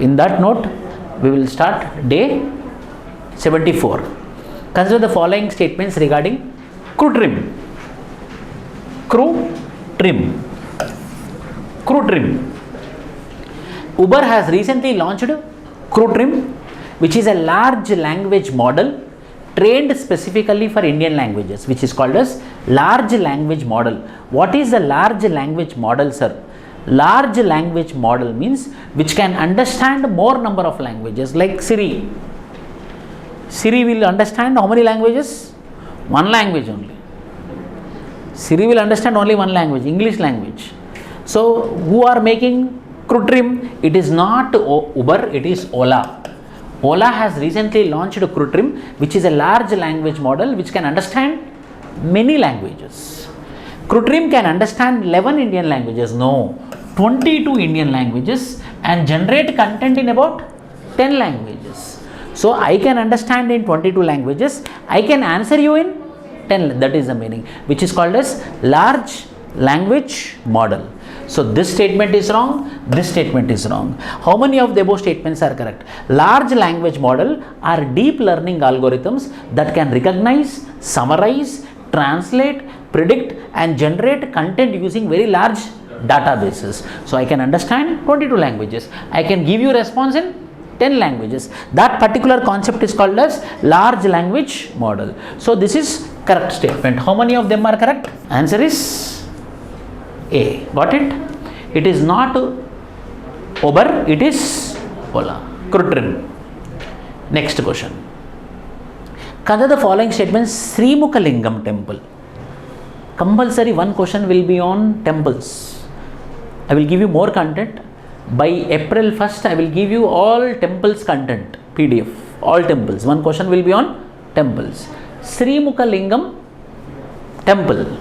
in that note, we will start day 74. Consider the following statements regarding crew trim. Crew trim. Crew trim. Uber has recently launched crew trim, which is a large language model trained specifically for Indian languages, which is called as large language model. What is a large language model, sir? Large language model means which can understand more number of languages, like Siri. Siri will understand how many languages? One language only. Siri will understand only one language, English language. So who are making crew trim? It is not Uber, it is Ola. Ola has recently launched crew trim, which is a large language model which can understand many languages. Crew trim can understand 11 Indian languages, no, 22 Indian languages, and generate content in about 10 languages. So I can understand in 22 languages, I can answer you in 10, that is the meaning, which is called as large language model. So this statement is wrong, this statement is wrong. How many of the above statements are correct? Large language model are deep learning algorithms that can recognize, summarize, translate, predict and generate content using very large databases. So I can understand 22 languages. I can give you response in 10 languages. That particular concept is called as large language model. So this is correct statement. How many of them are correct? Answer is A. Got it? It is not Uber, it is Ola. Crew trim. Next question. Consider the following statements. Sri Mukhalingam temple. Compulsory one question will be on temples. I will give you more content. By April 1st, I will give you all temples content, PDF, all temples. One question will be on temples. Sri Mukhalingam temple.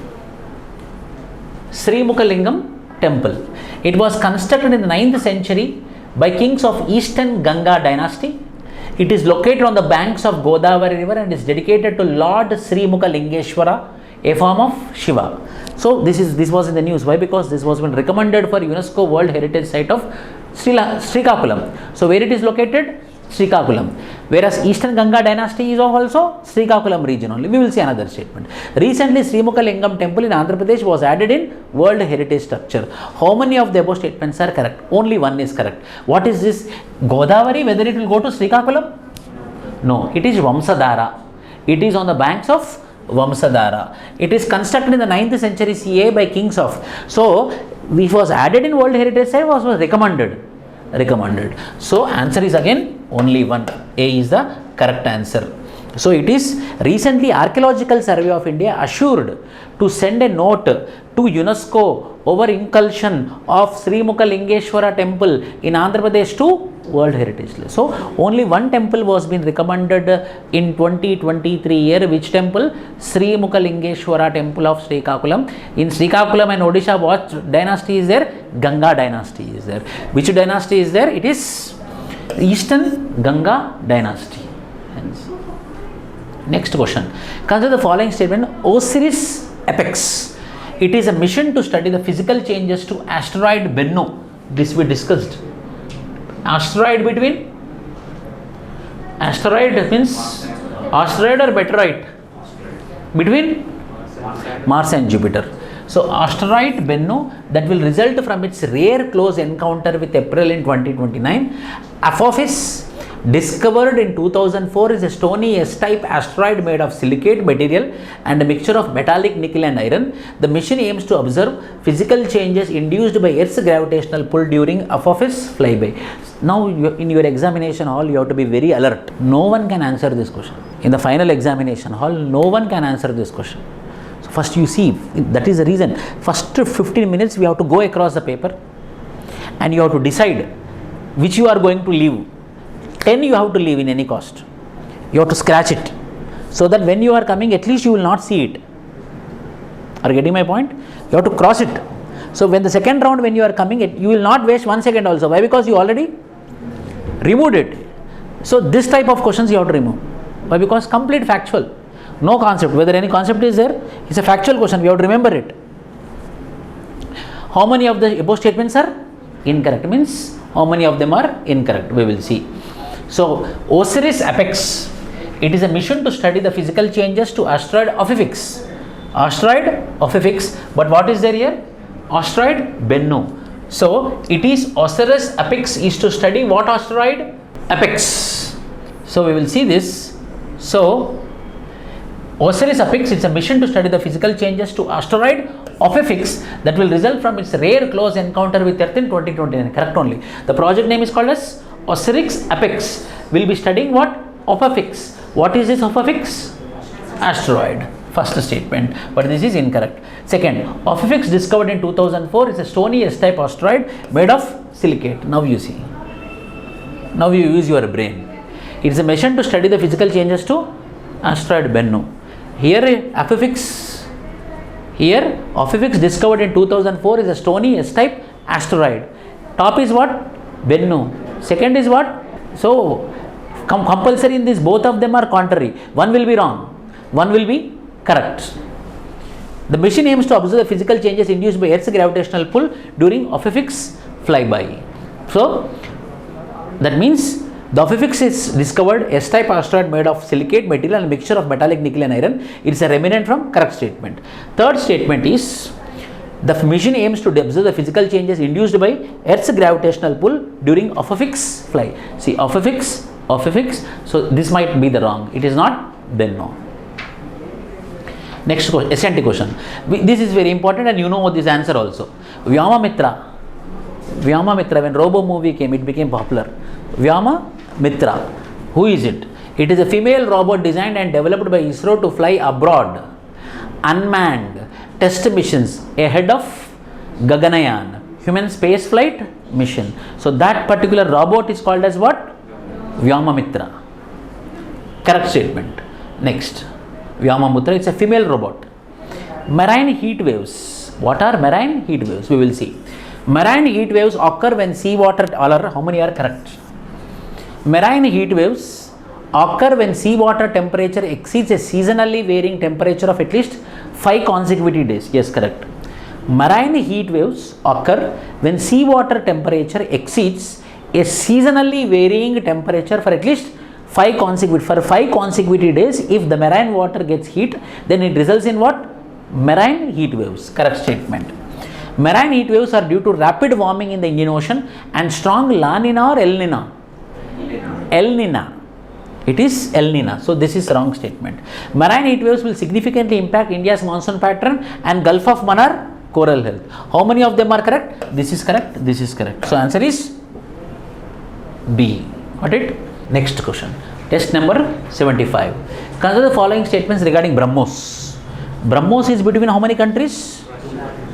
Sri Mukhalingam temple. It was constructed in the 9th century by kings of Eastern Ganga dynasty. It is located on the banks of Godavari river and is dedicated to Lord Sri Mukhalingeshwara, a form of Shiva. So this was in the news. Why? Because this was been recommended for UNESCO World Heritage Site of Srikakulam. So where it is located? Srikakulam. Whereas Eastern Ganga dynasty is of also Srikakulam region only. We will see another statement. Recently, Sri Mukhalingam temple in Andhra Pradesh was added in World Heritage Structure. How many of the above statements are correct? Only one is correct. What is this? Godavari, whether it will go to Srikakulam? No, it is Vamsadhara. It is on the banks of Vamsadhara. It is constructed in the 9th century CA by kings of. So, it was added in World Heritage Site, was recommended. So, answer is again only one. A is the correct answer. So, it is recently Archaeological Survey of India assured to send a note to UNESCO over inclusion of Sri Mukhalingeshwara temple in Andhra Pradesh to World Heritage List. So, only one temple was been recommended in 2023 year. Which temple? Sri Mukhalingeshwara temple of Srikakulam. In Srikakulam and Odisha, what dynasty is there? Ganga dynasty is there. Which dynasty is there? It is Eastern Ganga dynasty. Hence. Next question. Consider the following statement. Osiris Apex. It is a mission to study the physical changes to asteroid Bennu. This we discussed. Asteroid between? Asteroid means asteroid or meteorite? Between Mars and Jupiter. So asteroid Bennu that will result from its rare close encounter with April in 2029. Apophis discovered in 2004 is a stony S-type asteroid made of silicate material and a mixture of metallic nickel and iron. The mission aims to observe physical changes induced by Earth's gravitational pull during Apophis flyby. Now in your examination hall you have to be very alert. No one can answer this question. In the final examination hall, no one can answer this question. So first you see, that is the reason. First 15 minutes we have to go across the paper and you have to decide which you are going to leave. 10 you have to leave in any cost. You have to scratch it. So that when you are coming, at least you will not see it. Are you getting my point? You have to cross it. So when the second round, when you are coming, you will not waste 1 second also. Why? Because you already removed it. So this type of questions you have to remove. Why? Because complete factual. No concept. Whether any concept is there, it's a factual question. We have to remember it. How many of the above statements are incorrect? Means How many of them are incorrect? We will see. So, OSIRIS APEX, it is a mission to study the physical changes to asteroid Ophiuchus. Asteroid Ophiuchus, but what is there here? Asteroid Bennu. So, it is OSIRIS APEX is to study what asteroid? APEX. So, we will see this. So, OSIRIS APEX, it's a mission to study the physical changes to asteroid Ophiuchus that will result from its rare close encounter with Earth in 2029. Correct only. The project name is called as OSIRIS APEX. Will be studying what? Ophiuchus. What is this Ophiuchus? Asteroid. First statement, but this is incorrect. Second, Ophiuchus discovered in 2004 is a stony S-type asteroid made of silicate. Now you see. Now you use your brain. It is a mission to study the physical changes to asteroid Bennu. Here Ophiuchus discovered in 2004 is a stony S-type asteroid. Top is what? Bennu. Second is what? So, compulsory in this, both of them are contrary. One will be wrong, one will be correct. The mission aims to observe the physical changes induced by Earth's gravitational pull during Ophiuchus flyby. So, that means the Ophiuchus is discovered S-type asteroid made of silicate material and a mixture of metallic nickel and iron. It is a remnant from correct statement. Third statement is the mission aims to observe the physical changes induced by Earth's gravitational pull during Ophiuchus fly. See, Ophiuchus. So, this might be the wrong. It is not, then no. Next question, SNT question. This is very important and you know this answer also. Vyamamitra, when Robo movie came, it became popular. Vyamamitra, who is it? It is a female robot designed and developed by ISRO to fly abroad, unmanned test missions ahead of Gaganayan, human space flight mission. So, that particular robot is called as what? Vyamamitra. Correct statement. Next, Vyamamitra, it's a female robot. Marine heat waves. What are marine heat waves? We will see. Marine heat waves occur when seawater, how many are correct? Marine heat waves occur when seawater temperature exceeds a seasonally varying temperature of at least 5 consecutive days. Yes, correct. Marine heat waves occur when seawater temperature exceeds a seasonally varying temperature for at least 5 consecutive days. If the marine water gets heat, then it results in what? Marine heat waves. Correct statement. Marine heat waves are due to rapid warming in the Indian Ocean and strong La Nina or El Nina? El Nina. It is El Nina. So, this is wrong statement. Marine heat waves will significantly impact India's monsoon pattern and Gulf of Mannar coral health. How many of them are correct? This is correct. This is correct. So, answer is B. Got it? Next question. Test number 75. Consider the following statements regarding BrahMos. BrahMos is between how many countries?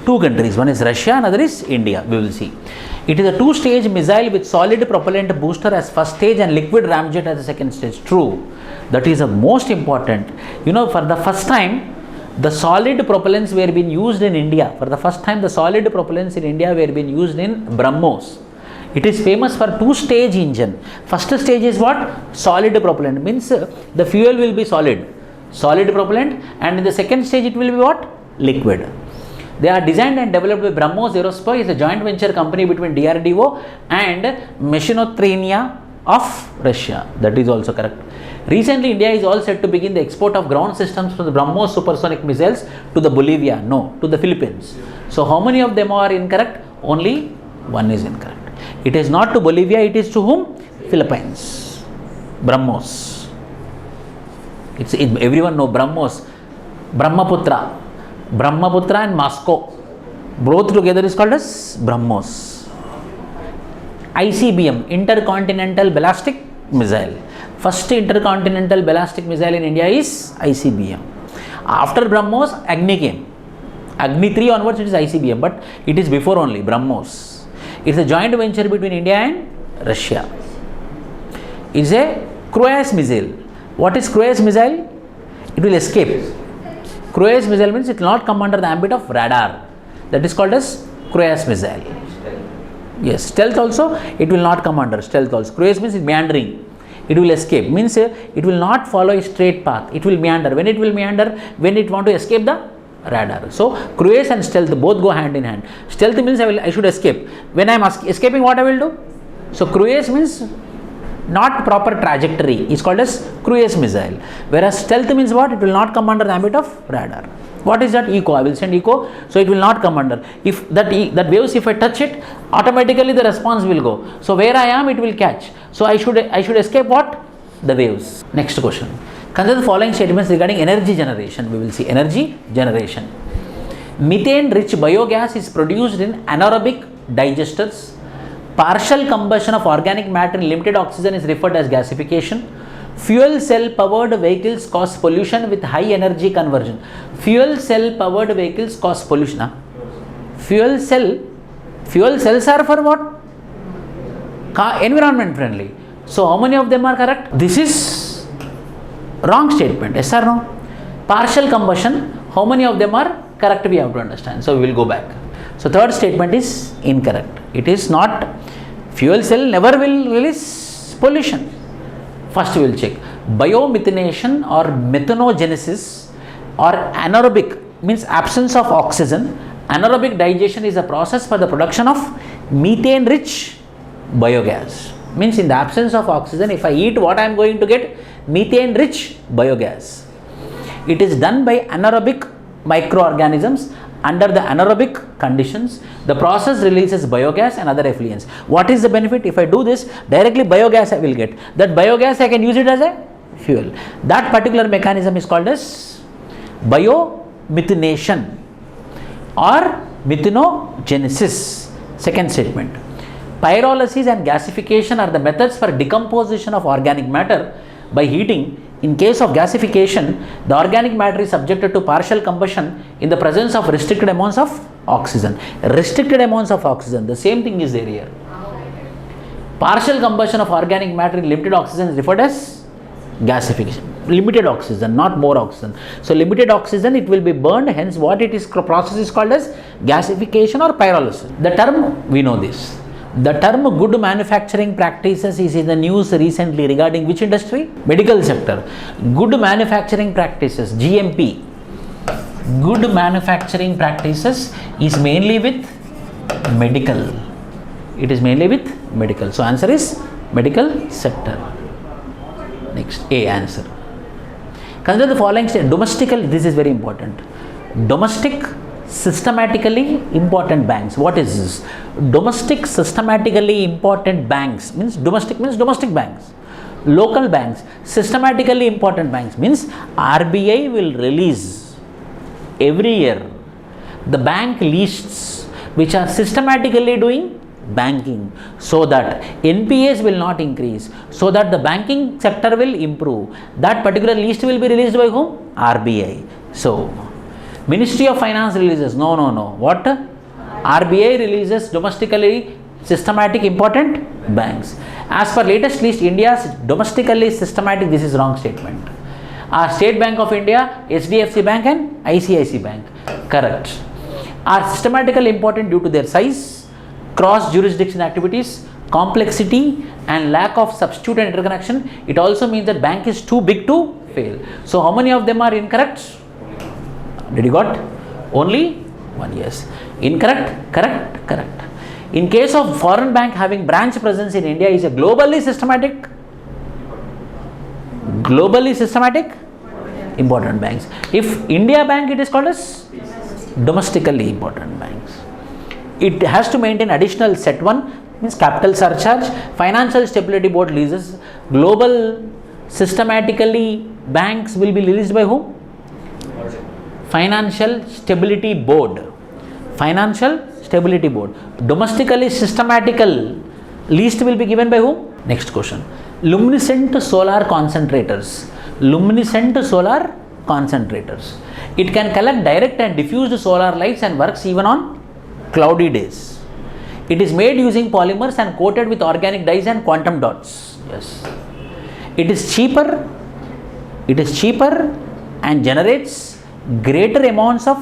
2 countries. One is Russia, another is India. We will see. It is a 2-stage missile with solid propellant booster as first stage and liquid ramjet as the second stage. True. That is the most important. You know, for the first time, the solid propellants were being used in India. For the first time, the solid propellants in India were being used in BrahMos. It is famous for 2-stage engine. First stage is what? Solid propellant. Means the fuel will be solid propellant, and in the second stage it will be what? Liquid. They are designed and developed by BrahMos Aerospace. Is a joint venture company between DRDO and Machinotrenia of Russia. That is also correct. Recently, India is all set to begin the export of ground systems from the BrahMos supersonic missiles to the Bolivia. No, to the Philippines. So, how many of them are incorrect? Only one is incorrect. It is not to Bolivia, it is to whom? Philippines. BrahMos. Everyone know BrahMos. Brahmaputra and Moscow. Both together is called as BrahMos. ICBM, Intercontinental Ballistic Missile. First intercontinental ballistic missile in India is ICBM. After BrahMos, Agni came. Agni 3 onwards it is ICBM, but it is before only BrahMos. It's a joint venture between India and Russia. It's a cruise missile. What is cruise missile? It will escape. Cruise missile means it will not come under the ambit of radar. That is called as cruise missile. Yes, stealth also it will not come under stealth also. Cruise means meandering. It will escape. Means it will not follow a straight path. It will meander. When it will meander? When it want to escape the radar. So, cruise and stealth both go hand in hand. Stealth means I should escape. When I am escaping, what I will do? So cruise means not proper trajectory is called as cruise missile, whereas stealth means what? It will not come under the ambit of radar. What is that? Echo. I will send echo, so it will not come under. If that waves, if I touch it, automatically the response will go. So where I am, it will catch. So I should escape what? The waves. Next question. Consider the following statements regarding energy generation. We will see energy generation. Methane rich biogas is produced in anaerobic digesters. Partial combustion of organic matter in limited oxygen is referred as gasification. Fuel cell powered vehicles cause pollution with high energy conversion. Fuel cell powered vehicles cause pollution. Fuel cells are for what? Environment friendly. So how many of them are correct? This is wrong statement. Yes or no? Partial combustion, how many of them are correct? We have to understand. So we will go back. So third statement is incorrect. It is not. Fuel cell never will release pollution. First we will check. Biomethanation or methanogenesis or anaerobic means absence of oxygen. Anaerobic digestion is a process for the production of methane rich biogas. Means in the absence of oxygen, if I eat, what I am going to get? Methane rich biogas. It is done by anaerobic microorganisms. Under the anaerobic conditions, the process releases biogas and other effluents. What is the benefit? If I do this, directly biogas I will get. That biogas I can use it as a fuel. That particular mechanism is called as biomethanation or methanogenesis. Second statement. Pyrolysis and gasification are the methods for decomposition of organic matter by heating. In case of gasification, the organic matter is subjected to partial combustion in the presence of restricted amounts of oxygen. Restricted amounts of oxygen, the same thing is there here. Partial combustion of organic matter in limited oxygen is referred as gasification. Limited oxygen, not more oxygen. So limited oxygen, it will be burned, hence what it is, process is called as gasification or pyrolysis. The term, we know this. The term good manufacturing practices is in the news recently regarding which industry? Medical sector. Good manufacturing practices, GMP. Good manufacturing practices is mainly with medical. It is mainly with medical. So answer is medical sector. Next, A answer. Consider the following statement. Domestically, this is very important. Domestic systematically important banks. What is this? Domestic systematically important banks means domestic banks. Local banks, systematically important banks means RBI will release every year the bank lists which are systematically doing banking, so that NPAs will not increase, so that the banking sector will improve. That particular list will be released by whom? RBI. So Ministry of Finance releases. No. What? RBI releases domestically systematic important banks. As per latest list, India's domestically systematic, this is wrong statement. Are State Bank of India, HDFC Bank and ICICI Bank. Correct. Are systematically important due to their size, cross jurisdiction activities, complexity and lack of substitute and interconnection. It also means that bank is too big to fail. So how many of them are incorrect? Did you got? Only one. Yes. Incorrect? Correct. In case of foreign bank having branch presence in India is a globally systematic important banks. If India Bank, it is called as domestically important banks. It has to maintain additional set 1 means capital surcharge. Financial Stability Board releases. Global systematically banks will be released by whom? Financial Stability Board. Domestically systematical list will be given by whom? Next question. Luminescent solar concentrators. It can collect direct and diffused solar lights and works even on cloudy days. It is made using polymers and coated with organic dyes and quantum dots. Yes. It is cheaper and generates greater amounts of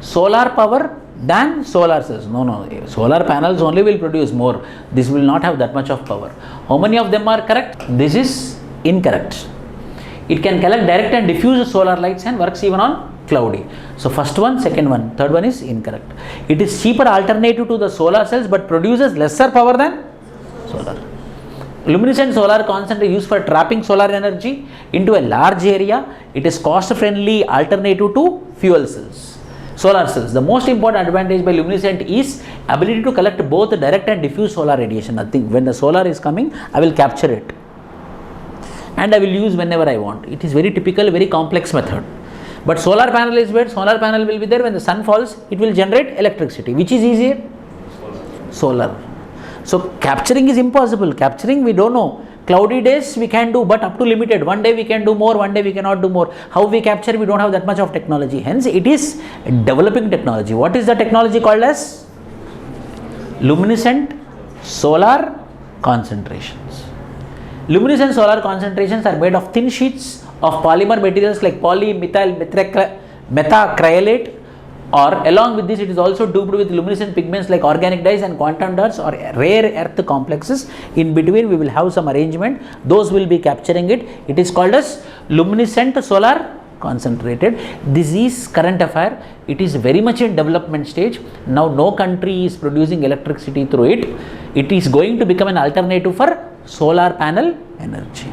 solar power than solar cells. No. Solar panels only will produce more. This will not have that much of power. How many of them are correct? This is incorrect. It can collect direct and diffuse solar lights and works even on cloudy. So first one, second one, third one is incorrect. It is cheaper alternative to the solar cells but produces lesser power than Solar. Luminescent solar concentrator used for trapping solar energy into a large area. It is cost friendly alternative to fuel cells. Solar cells. The most important advantage by luminescent is ability to collect both direct and diffuse solar radiation. Nothing. When the solar is coming, I will capture it and I will use whenever I want. It is very typical, very complex method. But solar panel is where solar panel will be there. When the sun falls, it will generate electricity. Which is easier? Solar. So capturing is impossible. Capturing we don't know. Cloudy days we can do, but up to limited. One day we can do more, one day we cannot do more. How we capture? We don't have that much of technology. Hence it is developing technology. What is the technology called as? Luminescent solar concentrations. Luminescent solar concentrations are made of thin sheets of polymer materials like polymethyl methacrylate, or along with this it is also doped with luminescent pigments like organic dyes and quantum dots or rare earth complexes. In between we will have some arrangement, those will be capturing it. It is called as luminescent solar concentrated. This is current affair. It is very much in development stage. Now no country is producing electricity through it. It is going to become an alternative for solar panel energy.